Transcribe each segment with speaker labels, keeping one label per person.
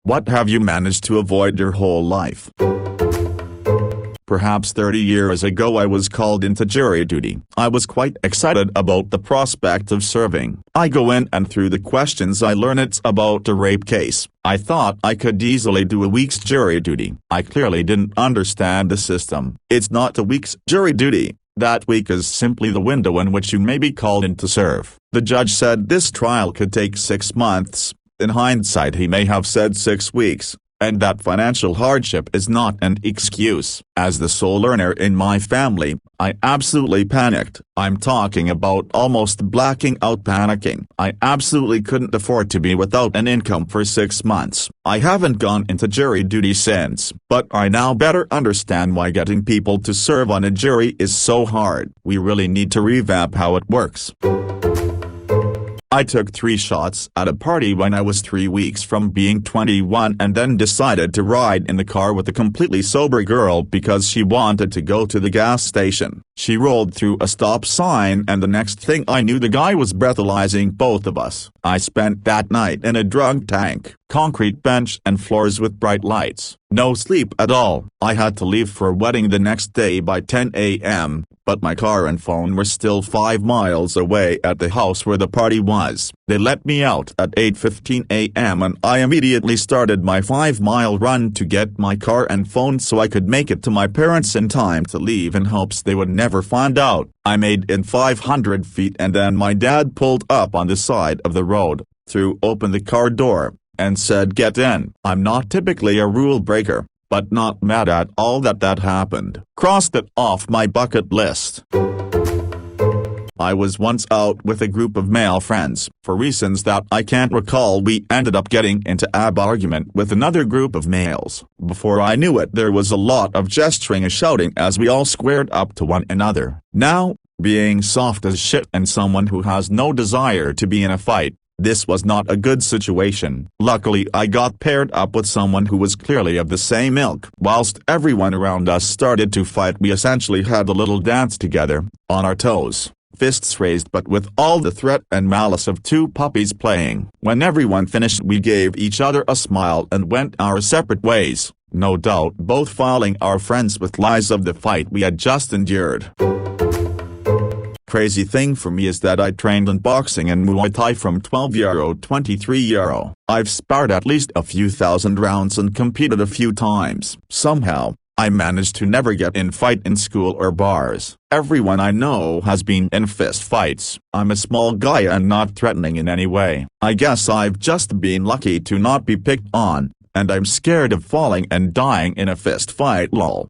Speaker 1: What have you managed to avoid your whole life? Perhaps 30 years ago I was called into jury duty. I was quite excited about the prospect of serving. I go in and through the questions I learn it's about a rape case. I thought I could easily do a week's jury duty. I clearly didn't understand the system. It's not a week's jury duty. That week is simply the window in which you may be called in to serve. The judge said this trial could take 6 months. In hindsight he may have said 6 weeks. And that financial hardship is not an excuse. As the sole earner in my family, I absolutely panicked. I'm talking about almost blacking out panicking. I absolutely couldn't afford to be without an income for 6 months. I haven't gone into jury duty since, but I now better understand why getting people to serve on a jury is so hard. We really need to revamp how it works. I took 3 shots at a party when I was 3 weeks from being 21 and then decided to ride in the car with a completely sober girl because she wanted to go to the gas station. She rolled through a stop sign and the next thing I knew the guy was breathalyzing both of us. I spent that night in a drunk tank, concrete bench and floors with bright lights. No sleep at all. I had to leave for a wedding the next day by 10 a.m., but my car and phone were still 5 miles away at the house where the party was. They let me out at 8:15 a.m. and I immediately started my 5-mile run to get my car and phone so I could make it to my parents in time to leave in hopes they would never find out. I made it 500 feet and then my dad pulled up on the side of the road, threw open the car door, and said get in. I'm not typically a rule breaker, but not mad at all that happened. Crossed it off my bucket list. I was once out with a group of male friends. For reasons that I can't recall we ended up getting into an argument with another group of males. Before I knew it there was a lot of gesturing and shouting as we all squared up to one another. Now, being soft as shit and someone who has no desire to be in a fight, this was not a good situation. Luckily I got paired up with someone who was clearly of the same ilk. Whilst everyone around us started to fight we essentially had a little dance together, on our toes, fists raised but with all the threat and malice of 2 puppies playing. When everyone finished we gave each other a smile and went our separate ways, no doubt both filing our friends with lies of the fight we had just endured. Crazy thing for me is that I trained in boxing and Muay Thai from 12 to 23. I've sparred at least a few thousand rounds and competed a few times. Somehow, I managed to never get in fight in school or bars. Everyone I know has been in fist fights. I'm a small guy and not threatening in any way. I guess I've just been lucky to not be picked on, and I'm scared of falling and dying in a fist fight lol.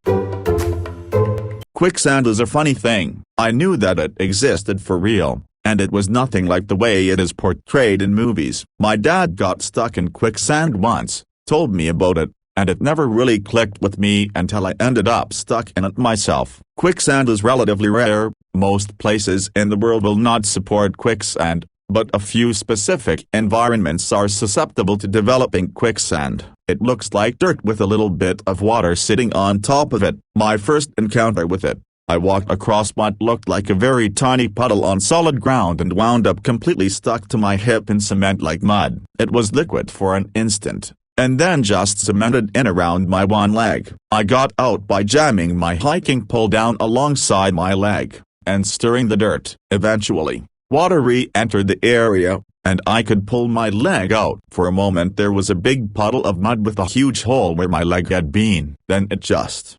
Speaker 1: Quicksand is a funny thing. I knew that it existed for real, and it was nothing like the way it is portrayed in movies. My dad got stuck in quicksand once, told me about it, and it never really clicked with me until I ended up stuck in it myself. Quicksand is relatively rare. Most places in the world will not support quicksand, but a few specific environments are susceptible to developing quicksand. It looks like dirt with a little bit of water sitting on top of it. My first encounter with it, I walked across what looked like a very tiny puddle on solid ground and wound up completely stuck to my hip in cement like mud. It was liquid for an instant, and then just cemented in around my one leg. I got out by jamming my hiking pole down alongside my leg, and stirring the dirt. Eventually, water re-entered the area, and I could pull my leg out. For a moment there was a big puddle of mud with a huge hole where my leg had been. Then it just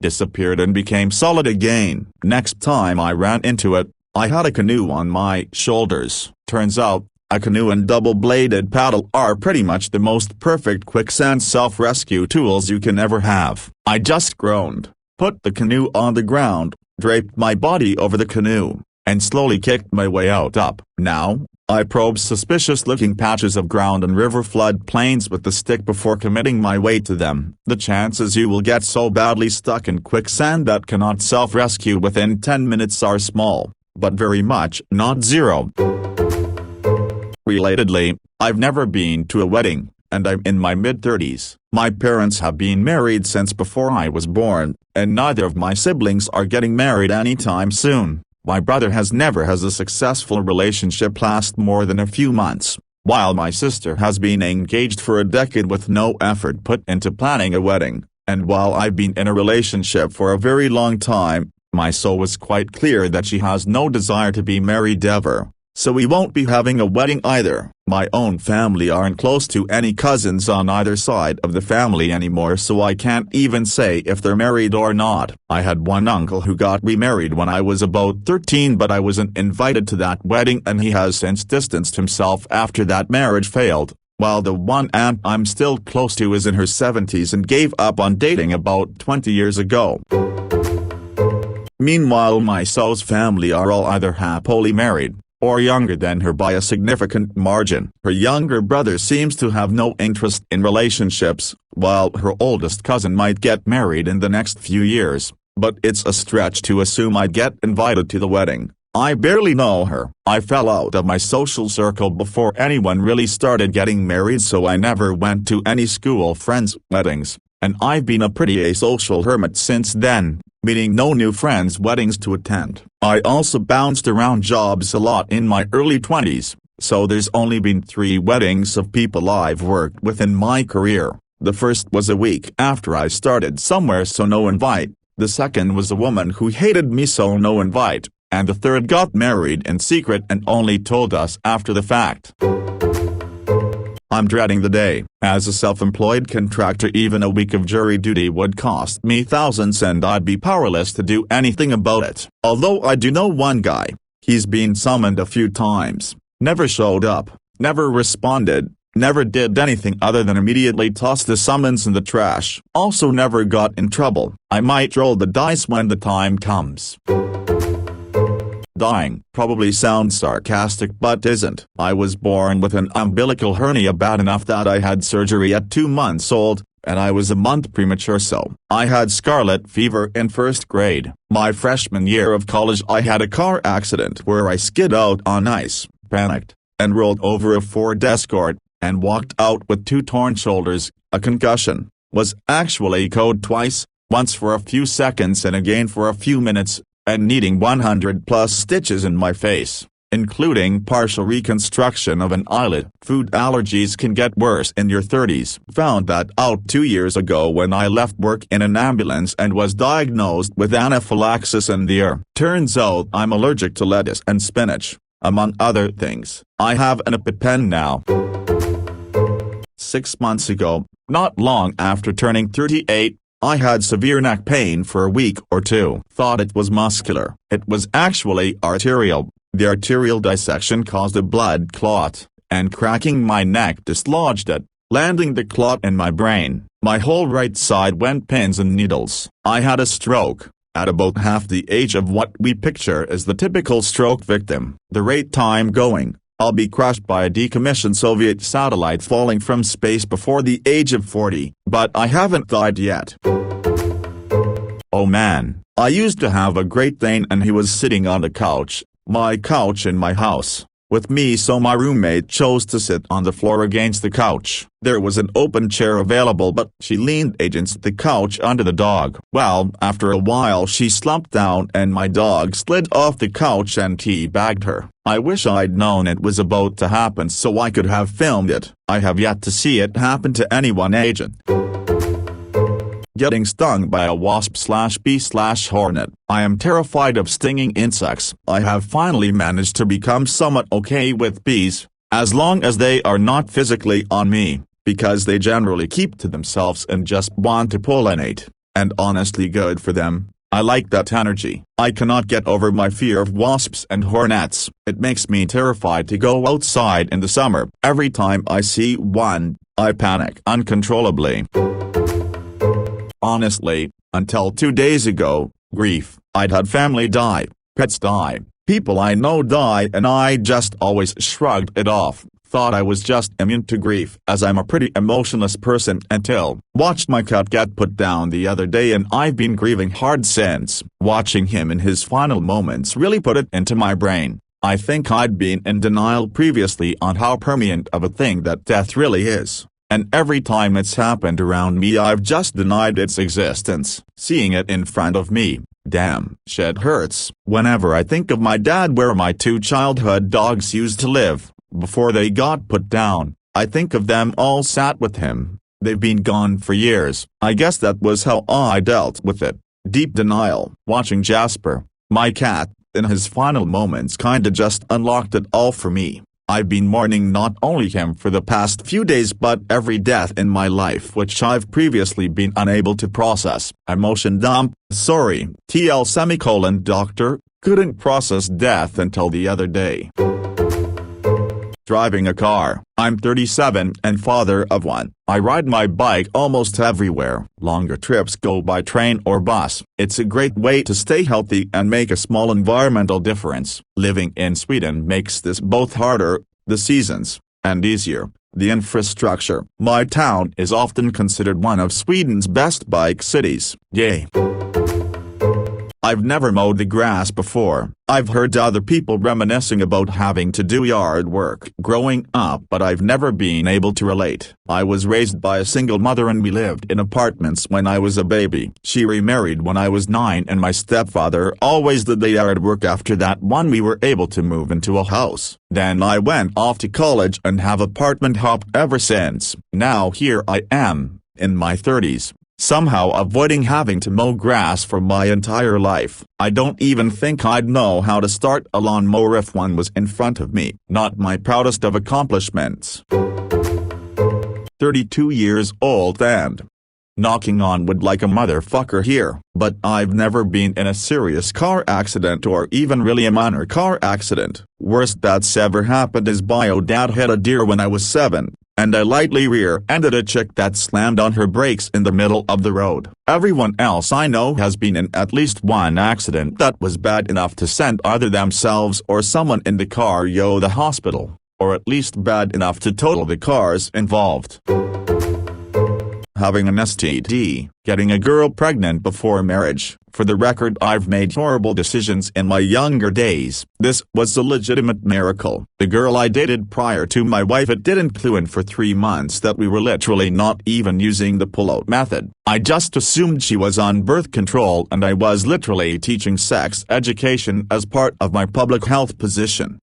Speaker 1: disappeared and became solid again. Next time I ran into it, I had a canoe on my shoulders. Turns out, a canoe and double-bladed paddle are pretty much the most perfect quicksand self-rescue tools you can ever have. I just groaned, put the canoe on the ground, draped my body over the canoe, and slowly kicked my way out up. Now, I probe suspicious-looking patches of ground and river flood plains with the stick before committing my weight to them. The chances you will get so badly stuck in quicksand that cannot self-rescue within 10 minutes are small, but very much not zero. Relatedly, I've never been to a wedding, and I'm in my mid-30s. My parents have been married since before I was born, and neither of my siblings are getting married anytime soon. My brother has never had a successful relationship last more than a few months. While my sister has been engaged for a decade with no effort put into planning a wedding, and while I've been in a relationship for a very long time, my soul was quite clear that she has no desire to be married ever. So we won't be having a wedding either. My own family aren't close to any cousins on either side of the family anymore, so I can't even say if they're married or not. I had one uncle who got remarried when I was about 13, but I wasn't invited to that wedding, and he has since distanced himself after that marriage failed, while the one aunt I'm still close to is in her 70s and gave up on dating about 20 years ago. Meanwhile, my soul's family are all either happily married, or younger than her by a significant margin. Her younger brother seems to have no interest in relationships, while her oldest cousin might get married in the next few years, but it's a stretch to assume I'd get invited to the wedding. I barely know her. I fell out of my social circle before anyone really started getting married, so I never went to any school friends' weddings, and I've been a pretty asocial hermit since then, meeting no new friends' weddings to attend. I also bounced around jobs a lot in my early 20s, so there's only been 3 weddings of people I've worked with in my career. The first was a week after I started somewhere, so no invite. The second was a woman who hated me, so no invite. And the third got married in secret and only told us after the fact. I'm dreading the day. As a self-employed contractor, even a week of jury duty would cost me thousands, and I'd be powerless to do anything about it. Although I do know one guy. He's been summoned a few times, never showed up, never responded, never did anything other than immediately toss the summons in the trash. Also never got in trouble. I might roll the dice when the time comes. Dying probably sounds sarcastic, but isn't. I was born with an umbilical hernia bad enough that I had surgery at 2 months old, and I was a month premature, so I had scarlet fever in 1st grade. My freshman year of college I had a car accident where I skid out on ice, panicked, and rolled over a Ford Escort, and walked out with 2 torn shoulders. A concussion was actually code twice, once for a few seconds and again for a few minutes, and needing 100+ stitches in my face, including partial reconstruction of an eyelid. Food allergies can get worse in your 30s. Found that out 2 years ago when I left work in an ambulance and was diagnosed with anaphylaxis in the ear. Turns out I'm allergic to lettuce and spinach, among other things. I have an EpiPen now. 6 months ago, not long after turning 38, I had severe neck pain for a week or 2. Thought it was muscular. It was actually arterial. The arterial dissection caused a blood clot, and cracking my neck dislodged it, landing the clot in my brain. My whole right side went pins and needles. I had a stroke, at about half the age of what we picture as the typical stroke victim. The rate time going, I'll be crushed by a decommissioned Soviet satellite falling from space before the age of 40, but I haven't died yet. Oh man, I used to have a Great Dane, and he was sitting on the couch, my couch in my house, with me, so my roommate chose to sit on the floor against the couch. There was an open chair available, but she leaned against the couch under the dog. Well, after a while she slumped down and my dog slid off the couch and teabagged her. I wish I'd known it was about to happen so I could have filmed it. I have yet to see it happen to anyone. Agent. Getting stung by a wasp/bee/hornet. I am terrified of stinging insects. I have finally managed to become somewhat okay with bees, as long as they are not physically on me, because they generally keep to themselves and just want to pollinate, and honestly good for them. I like that energy. I cannot get over my fear of wasps and hornets. It makes me terrified to go outside in the summer. Every time I see one, I panic uncontrollably. Honestly, until 2 days ago, grief. I'd had family die, pets die, people I know die, and I just always shrugged it off, thought I was just immune to grief as I'm a pretty emotionless person, until watched my cat get put down the other day, and I've been grieving hard since. Watching him in his final moments really put it into my brain. I think I'd been in denial previously on how permanent of a thing that death really is. And every time it's happened around me I've just denied its existence. Seeing it in front of me, damn shit hurts. Whenever I think of my dad, where my 2 childhood dogs used to live, before they got put down. I think of them all sat with him. They've been gone for years. I guess that was how I dealt with it. Deep denial. Watching Jasper, my cat, in his final moments kinda just unlocked it all for me. I've been mourning not only him for the past few days but every death in my life which I've previously been unable to process. Emotion dump. Sorry, doctor, couldn't process death until the other day. Driving a car. I'm 37 and father of one. I ride my bike almost everywhere. Longer trips go by train or bus. It's a great way to stay healthy and make a small environmental difference. Living in Sweden makes this both harder, the seasons, and easier, the infrastructure. My town is often considered one of Sweden's best bike cities. Yay! I've never mowed the grass before. I've heard other people reminiscing about having to do yard work growing up, but I've never been able to relate. I was raised by a single mother and we lived in apartments when I was a baby. She remarried when I was 9 and my stepfather always did the yard work. After that one we were able to move into a house. Then I went off to college and have apartment hopped ever since. Now here I am, in my 30s. Somehow avoiding having to mow grass for my entire life. I don't even think I'd know how to start a lawnmower if one was in front of me. Not my proudest of accomplishments. 32 years old and knocking on wood like a motherfucker here, but I've never been in a serious car accident or even really a minor car accident. Worst that's ever happened is dad hit a deer when I was 7. And I lightly rear-ended a chick that slammed on her brakes in the middle of the road. Everyone else I know has been in at least one accident that was bad enough to send either themselves or someone in the car to the hospital, or at least bad enough to total the cars involved. Having an STD, getting a girl pregnant before marriage. For the record, I've made horrible decisions in my younger days. This was a legitimate miracle. The girl I dated prior to my wife, it didn't clue in for 3 months that we were literally not even using the pull-out method. I just assumed she was on birth control and I was literally teaching sex education as part of my public health position.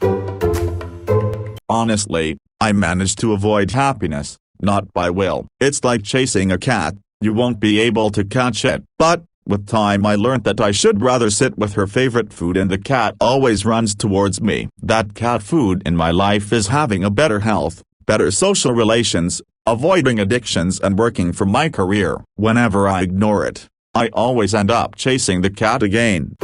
Speaker 1: Honestly, I managed to avoid happiness. Not by will. It's like chasing a cat, you won't be able to catch it. But, with time I learned that I should rather sit with her favorite food and the cat always runs towards me. That cat food in my life is having a better health, better social relations, avoiding addictions and working for my career. Whenever I ignore it, I always end up chasing the cat again.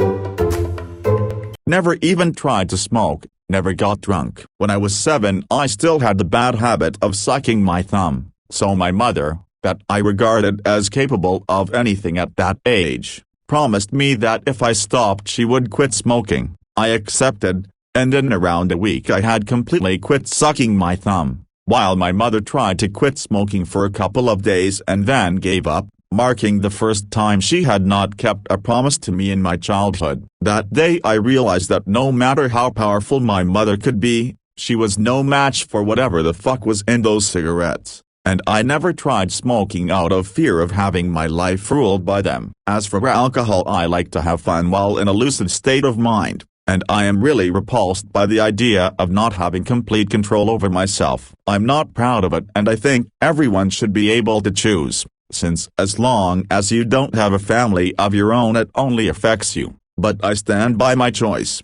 Speaker 1: Never even tried to smoke. Never got drunk. When I was 7 I still had the bad habit of sucking my thumb, so my mother, that I regarded as capable of anything at that age, promised me that if I stopped she would quit smoking. I accepted, and in around a week I had completely quit sucking my thumb, while my mother tried to quit smoking for a couple of days and then gave up, marking the first time she had not kept a promise to me in my childhood. That day I realized that no matter how powerful my mother could be, she was no match for whatever the fuck was in those cigarettes, and I never tried smoking out of fear of having my life ruled by them. As for alcohol, I like to have fun while in a lucid state of mind, and I am really repulsed by the idea of not having complete control over myself. I'm not proud of it and I think everyone should be able to choose. Since as long as you don't have a family of your own it only affects you, but I stand by my choice.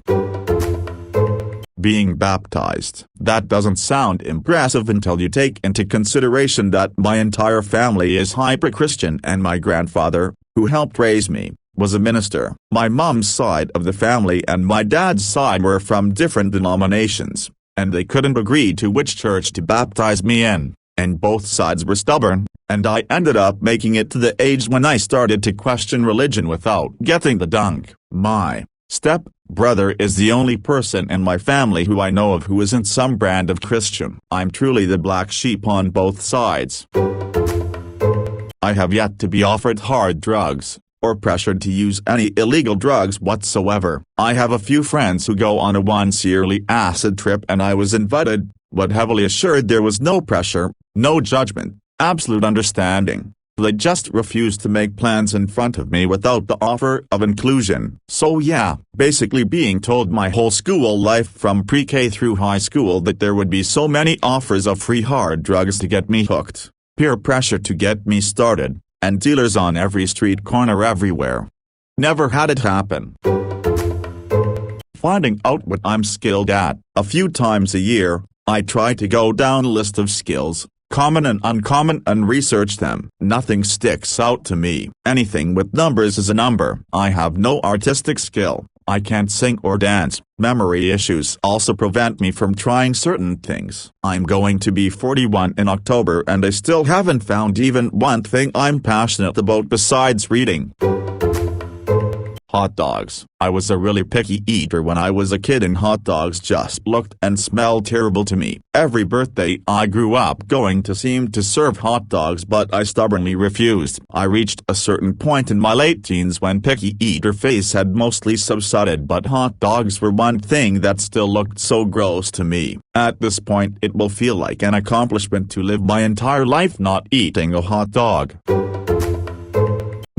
Speaker 1: Being baptized. That doesn't sound impressive until you take into consideration that my entire family is hyper-Christian and my grandfather, who helped raise me, was a minister. My mom's side of the family and my dad's side were from different denominations, and they couldn't agree to which church to baptize me in, and both sides were stubborn. And I ended up making it to the age when I started to question religion without getting the dunk. My step-brother is the only person in my family who I know of who isn't some brand of Christian. I'm truly the black sheep on both sides. I have yet to be offered hard drugs, or pressured to use any illegal drugs whatsoever. I have a few friends who go on a once-yearly acid trip and I was invited, but heavily assured there was no pressure, no judgment. Absolute understanding. They just refused to make plans in front of me without the offer of inclusion. So yeah, basically being told my whole school life from pre-K through high school that there would be so many offers of free hard drugs to get me hooked, peer pressure to get me started, and dealers on every street corner everywhere. Never had it happen. Finding out what I'm skilled at. A few times a year, I try to go down a list of skills, common and uncommon, and research them. Nothing sticks out to me. Anything with numbers is a number. I have no artistic skill. I can't sing or dance. Memory issues also prevent me from trying certain things. I'm going to be 41 in October and I still haven't found even one thing I'm passionate about besides reading. Hot dogs. I was a really picky eater when I was a kid and hot dogs just looked and smelled terrible to me. Every birthday I grew up going to seemed to serve hot dogs, but I stubbornly refused. I reached a certain point in my late teens when picky eater phase had mostly subsided, but hot dogs were one thing that still looked so gross to me. At this point it will feel like an accomplishment to live my entire life not eating a hot dog.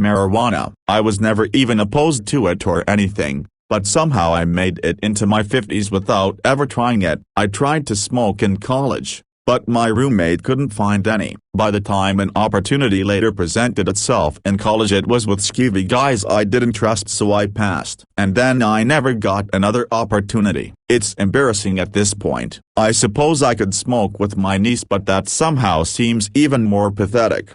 Speaker 1: Marijuana. I was never even opposed to it or anything, but somehow I made it into my 50s without ever trying it. I tried to smoke in college, but my roommate couldn't find any. By the time an opportunity later presented itself in college, it was with skeevy guys I didn't trust, so I passed. And then I never got another opportunity. It's embarrassing at this point. I suppose I could smoke with my niece, but that somehow seems even more pathetic.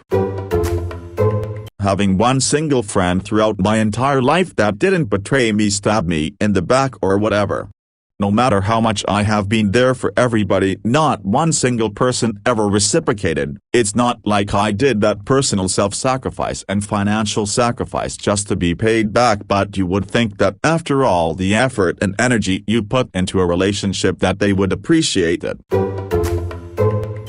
Speaker 1: Having one single friend throughout my entire life that didn't betray me, stab me in the back or whatever. No matter how much I have been there for everybody, not one single person ever reciprocated. It's not like I did that personal self-sacrifice and financial sacrifice just to be paid back, but you would think that after all the effort and energy you put into a relationship that they would appreciate it.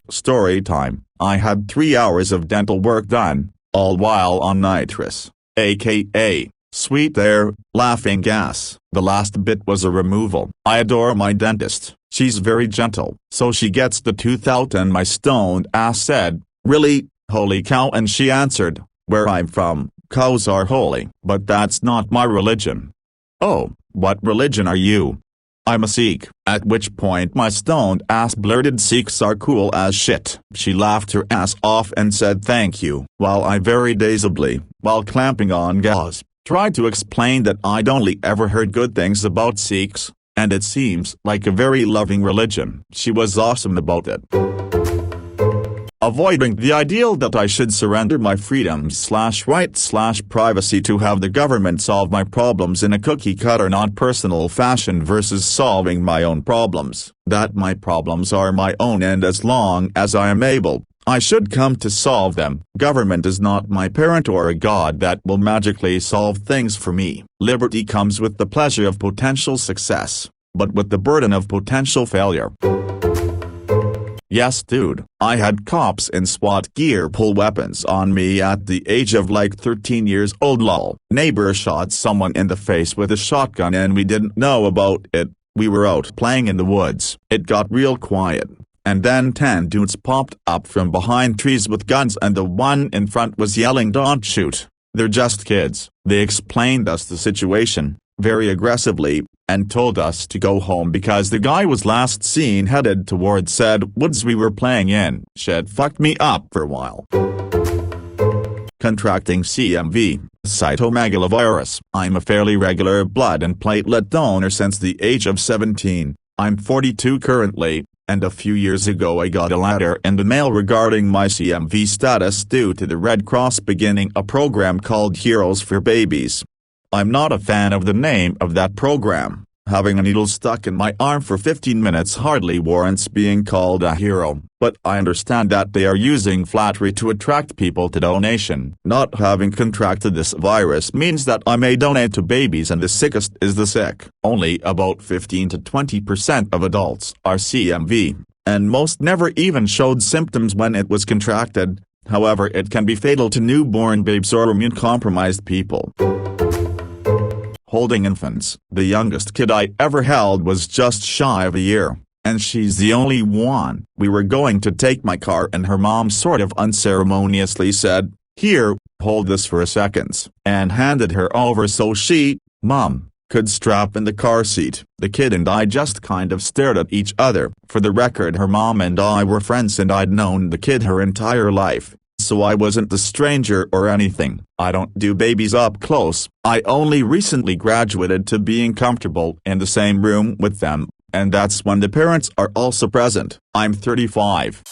Speaker 1: Story time. I had 3 hours of dental work done, all while on nitrous, aka sweet air, laughing gas. The last bit was a removal. I adore my dentist. She's very gentle, so she gets the tooth out and my stoned ass said, "Really? Holy cow," and she answered, "Where I'm from, cows are holy." But that's not my religion. "Oh, what religion are you?" "I'm a Sikh," at which point my stoned ass blurted, "Sikhs are cool as shit." She laughed her ass off and said thank you, while I very dazedly, while clamping on gas, tried to explain that I'd only ever heard good things about Sikhs, and it seems like a very loving religion. She was awesome about it. Avoiding the ideal that I should surrender my freedoms/rights/privacy to have the government solve my problems in a cookie-cutter non-personal fashion versus solving my own problems. That my problems are my own, and as long as I am able, I should come to solve them. Government is not my parent or a god that will magically solve things for me. Liberty comes with the pleasure of potential success, but with the burden of potential failure. Yes dude, I had cops in SWAT gear pull weapons on me at the age of like 13 years old lol. Neighbor shot someone in the face with a shotgun and we didn't know about it. We were out playing in the woods. It got real quiet, and then 10 dudes popped up from behind trees with guns and the one in front was yelling, "Don't shoot, they're just kids." They explained us the situation, very aggressively, and told us to go home because the guy was last seen headed towards said woods we were playing in. Shit fucked me up for a while. Contracting CMV, cytomegalovirus. I'm a fairly regular blood and platelet donor since the age of 17. I'm 42 currently, and a few years ago I got a letter in the mail regarding my CMV status due to the Red Cross beginning a program called Heroes for Babies. I'm not a fan of the name of that program. Having a needle stuck in my arm for 15 minutes hardly warrants being called a hero, but I understand that they are using flattery to attract people to donation. Not having contracted this virus means that I may donate to babies, and the sickest is the sick. Only about 15 to 20% of adults are CMV, and most never even showed symptoms when it was contracted. However, it can be fatal to newborn babes or immune-compromised people. Holding infants. The youngest kid I ever held was just shy of a year, and she's the only one. We were going to take my car and her mom sort of unceremoniously said, "Here, hold this for a second," and handed her over so she, Mom, could strap in the car seat. The kid and I just kind of stared at each other. For the record, her mom and I were friends and I'd known the kid her entire life, so I wasn't a stranger or anything. I don't do babies up close. I only recently graduated to being comfortable in the same room with them, and that's when the parents are also present. I'm 35.